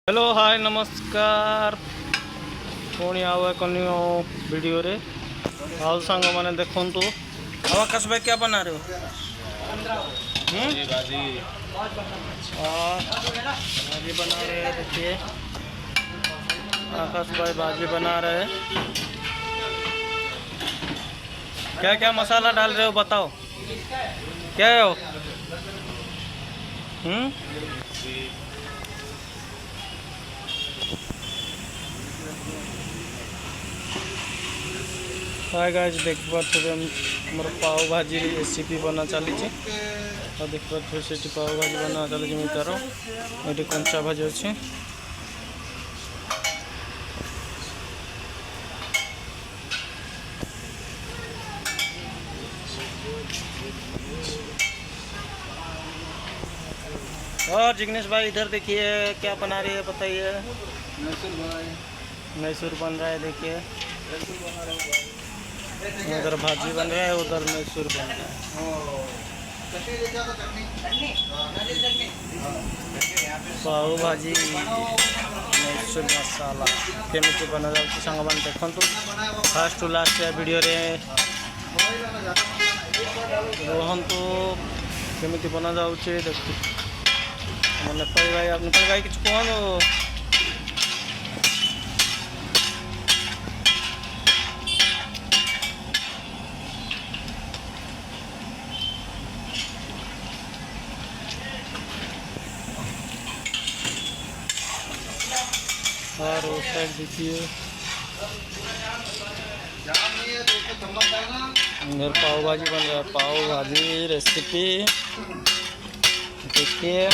Hello hi नमस्कार पुणी आउ एक वीडियो रे आओ सांग मैंने देखु अब आकाश भाई क्या बना रहे हो? भाजी बना रहे हैं। देखिए आकाश भाई भाजी बना रहे हैं। क्या क्या मसाला डाल रहे हो बताओ, क्या है वो? हाय गाइस देखिए मोर पाव भाजी रेसिपी बना चली और देखिए से पाव भाजी बना चली मुझे तार ये कंचा भाजी अच्छे। और जिग्नेश भाई इधर देखिए क्या बना रही है बताइए। मैसूर बन रहा है। देखिए उधर भाजी बन रहा है, उधर मैसूर बन रहा है। पाव भाजी मैसूर मसाला केमिति बना जाऊँ सांग मैंने देखु फास्ट टू लास्ट वीडियो रे रुहतु केमिति बना जाऊँचे देखु। नेपाली भाई किछु कहूँ। और उस साइड देखिए इधर पाव भाजी बन रहा है। पाव भाजी रेसिपी देखिए।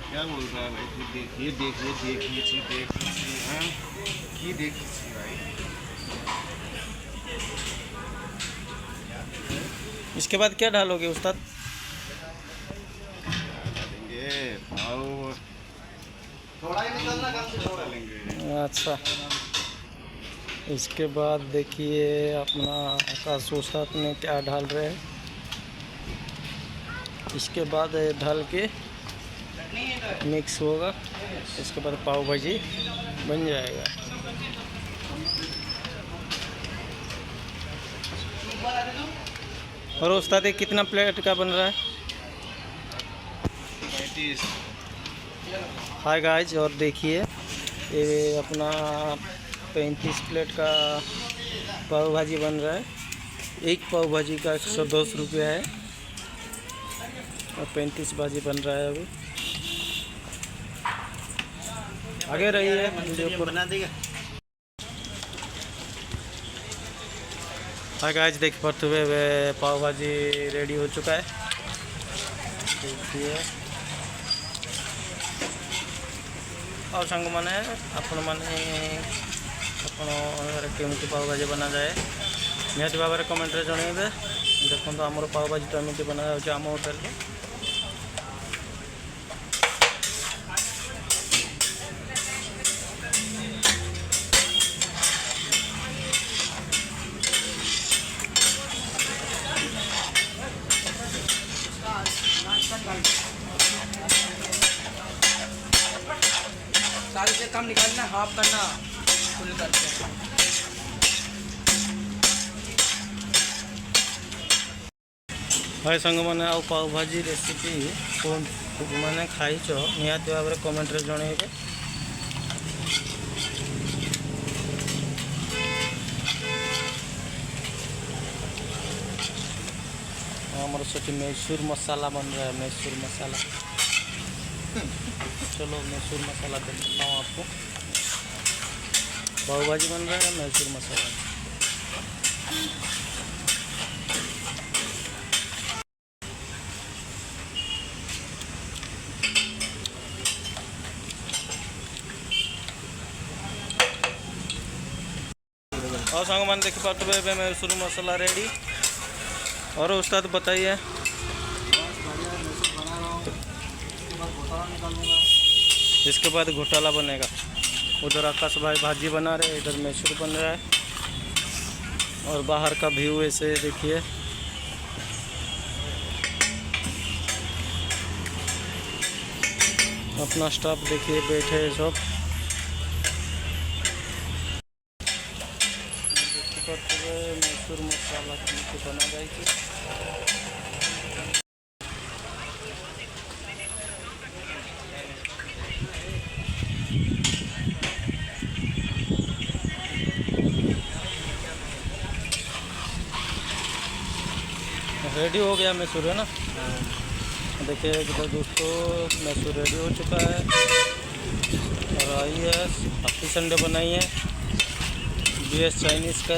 क्या बोल रहा है भाई? देखिए देखिए देखिए देखिए देखिए भाई। इसके बाद क्या डालोगे उस्ताद? अच्छा इसके बाद देखिए अपना आकाश उस्ताद ने क्या डाल रहे हैं। इसके बाद डाल के मिक्स होगा। इसके बाद पाव भाजी बन जाएगा। और उस्ताद ये कितना प्लेट का बन रहा है? 35। हाय गाइस और देखिए ये अपना 35 प्लेट का पाव भाजी बन रहा है। एक पाव भाजी का 110 रुपया है और 35 भाजी बन रहा है। अभी आगे रहिए वीडियो बना देगा। हाँ गाइस देख पाते हुए पाव भाजी रेडी हो चुका है। देखिए और सांग मैंने आपण मैंने केमती पाव भाजी बना जाए निहती भाव में कमेंट रे जनइबे। देखो आमर पाव भाजी तो एमती बना जाए आम होटेल में। सारे से कम निकालना, हाफ करना, फुल करके। भाई सांग मैंने आउ पाव भाजी रेसिपी मैंने खाइच निहती भाव में कमेंट रे जनइबे। हमारे से मैसूर मसाला बन रहा है। मैसूर मसाला चलो मैसूर मसाला देता हूँ आपको। पाव भाजी बन रहा है मैसूर मसाला। और सांग मान देखी पाते मैसूर मसाला रेडी। और उस्ताद बताइए। इसके बाद घोटाला बनेगा। उधर आकाश भाई भाजी बना रहे हैं, इधर मैसूर बन रहा है। और बाहर का व्यू ऐसे देखिए। अपना स्टाफ देखिए बैठे हैं सब। मैसूर मसाला की बना जाएगी। रेडी हो गया मैसूर, है ना। देखिए इधर दोस्तों मैसूर रेडी हो चुका है। और आइए हैप्पी संडे बनाई है। BS चाइनीज़ का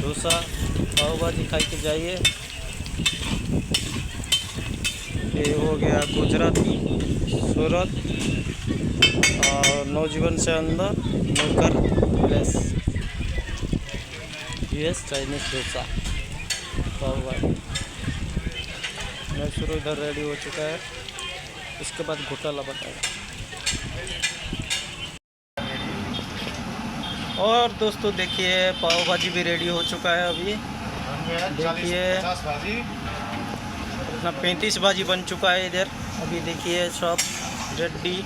डोसा पाव भाजी खा के जाइए। ये हो गया गुजराती सूरत और नौजीवन से अंदर नौकर place BS Chinese dosa pav भाजी। मैसूर इधर रेडी हो चुका है। इसके बाद घोटाला बताएगा। और दोस्तों देखिए पाव भाजी भी रेडी हो चुका है अभी। देखिए 50 भाजी, अपना 35 भाजी बन चुका है इधर। अभी देखिए सब रेडी।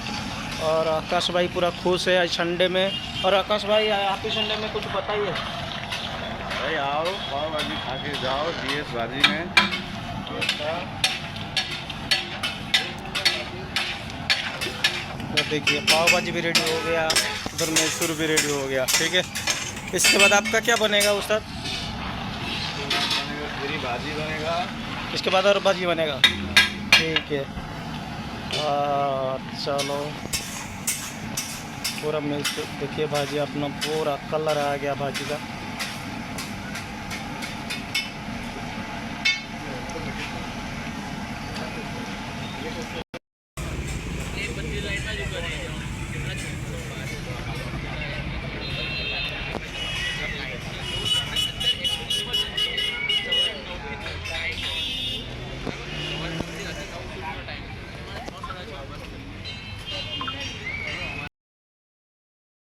और आकाश भाई पूरा खुश है आज संडे में। और आकाश भाई हैप्पी संडे में कुछ बताइए। भाई आओ पाव भाजी खा के जाओ BS भाजी में। तो देखिए पाव भाजी भी रेडी हो गया, उधर मैसूर भी रेडी हो गया। ठीक है, इसके बाद आपका क्या बनेगा उस्ताद? पूरी भाजी बनेगा। इसके बाद और भाजी बनेगा। ठीक है, चलो पूरा मैसूर देखिए भाजी अपना पूरा कलर आ गया भाजी का।